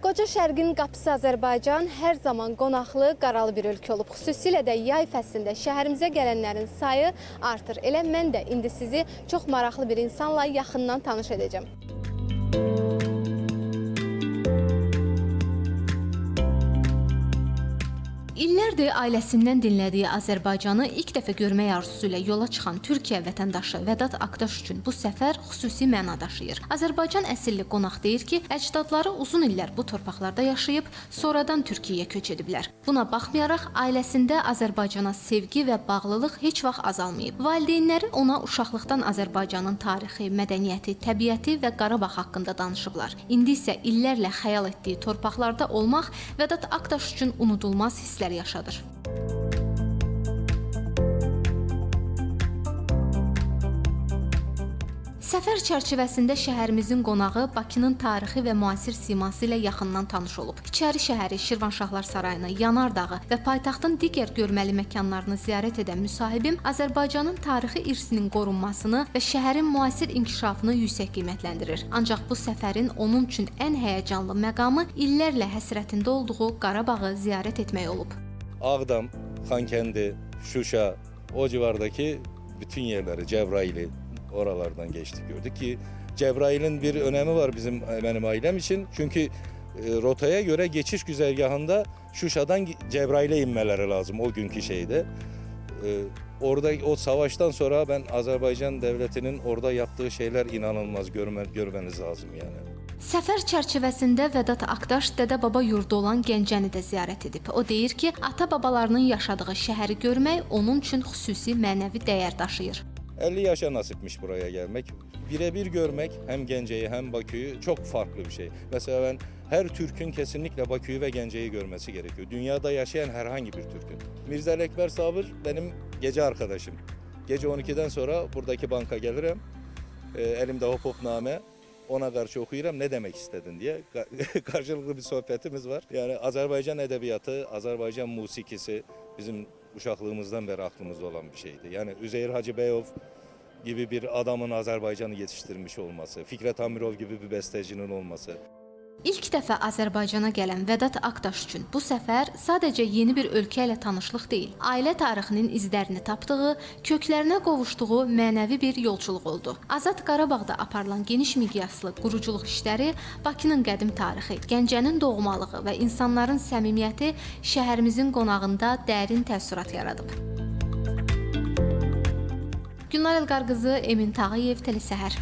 Qoca Şərqin qapısı Azərbaycan hər zaman qonaqlı, qaralı bir ölkə olub. Xüsusilə də yay fəslində şəhərimizə gələnlərin sayı artır. Elə mən də indi sizi çox maraqlı bir insanla yaxından tanış edəcəm. İllərdir ailəsindən dinlədiyi Azərbaycanı ilk dəfə görmək arzusu ilə yola çıxan Türkiyə vətəndaşı Vedat Aktaş üçün bu səfər xüsusi məna daşıyır. Azərbaycan əsilli qonaq deyir ki, əcdadları uzun illər bu torpaqlarda yaşayıb, sonradan Türkiyəyə köç ediblər. Buna baxmayaraq, ailəsində Azərbaycana sevgi və bağlılıq heç vaxt azalmayıb. Valideynləri ona uşaqlıqdan Azərbaycanın tarixi, mədəniyyəti, təbiəti və Qarabağ haqqında danışıblar. İndi isə illərlə xəyal etdiyi torpaqlarda olmaq Vedat Aktaş üçün unudulmaz hisslər yaşadır. Səfər çərçivəsində şəhərimizin qonağı Bakının tarixi və müasir siması ilə yaxından tanış olub. İçəri şəhəri, Şirvanşahlar Sarayını, Yanardağı və paytaxtın digər görməli məkanlarını ziyarət edən müsahibim Azərbaycanın tarixi irsinin qorunmasını və şəhərin müasir inkişafını yüksək qiymətləndirir. Ancaq bu səfərin onun üçün ən həyəcanlı məqamı illərlə həsrətində olduğu Qarabağı ziyarət etmək olub. Ağdam, Xankəndi, Şuşa, o civardaki bütün yerleri, Cəbrayili oralardan geçtik, gördük ki Cebrail'in bir önemi var benim ailem için. Çünkü rotaya göre geçiş güzergahında Şuşa'dan Cebrail'e inmeleri lazım o günkü şeyde. Orada o savaştan sonra ben Azerbaycan devletinin orada yaptığı şeyler inanılmaz, görmeniz lazım yani. Səfər çərçivəsində Vedat Aktaş dədə-baba yurdu olan Gəncəni də ziyarət edib. O deyir ki, ata-babalarının yaşadığı şəhəri görmək onun üçün xüsusi mənəvi dəyər daşıyır. 50 yaşa nasipmiş buraya gelmek. Birebir görmek hem Gence'yi hem Bakü'yü çok farklı bir şey. Mesela ben her Türk'ün kesinlikle Bakü'yü ve Gence'yi görmesi gerekiyor. Dünyada yaşayan herhangi bir Türk'ün. Mirza Ekber Sabır benim gece arkadaşım. Gece 12'den sonra buradaki banka gelirim. Elimde hop hopname. Ona karşı okuyuram ne demek istedin diye. Karşılıklı bir sohbetimiz var. Yani Azerbaycan edebiyatı, Azerbaycan musikisi bizim uşaklığımızdan beri aklımızda olan bir şeydi. Yani Üzeyir Hacıbeyov gibi bir adamın Azerbaycan'ı yetiştirmiş olması, Fikret Amirov gibi bir bestecinin olması. İlk dəfə Azərbaycana gələn Vedat Aktaş üçün bu səfər sadəcə yeni bir ölkə ilə tanışlıq deyil, ailə tarixinin izlərini tapdığı, köklərinə qovuşduğu mənəvi bir yolçuluq oldu. Azad Qarabağda aparılan geniş miqyaslı quruculuq işləri, Bakının qədim tarixi, Gəncənin doğmalığı və insanların səmimiyyəti şəhərimizin qonağında dərin təəssürat yaradıb. Gülnar Elqar qızı, Emin Tağıyev, Telesəhər.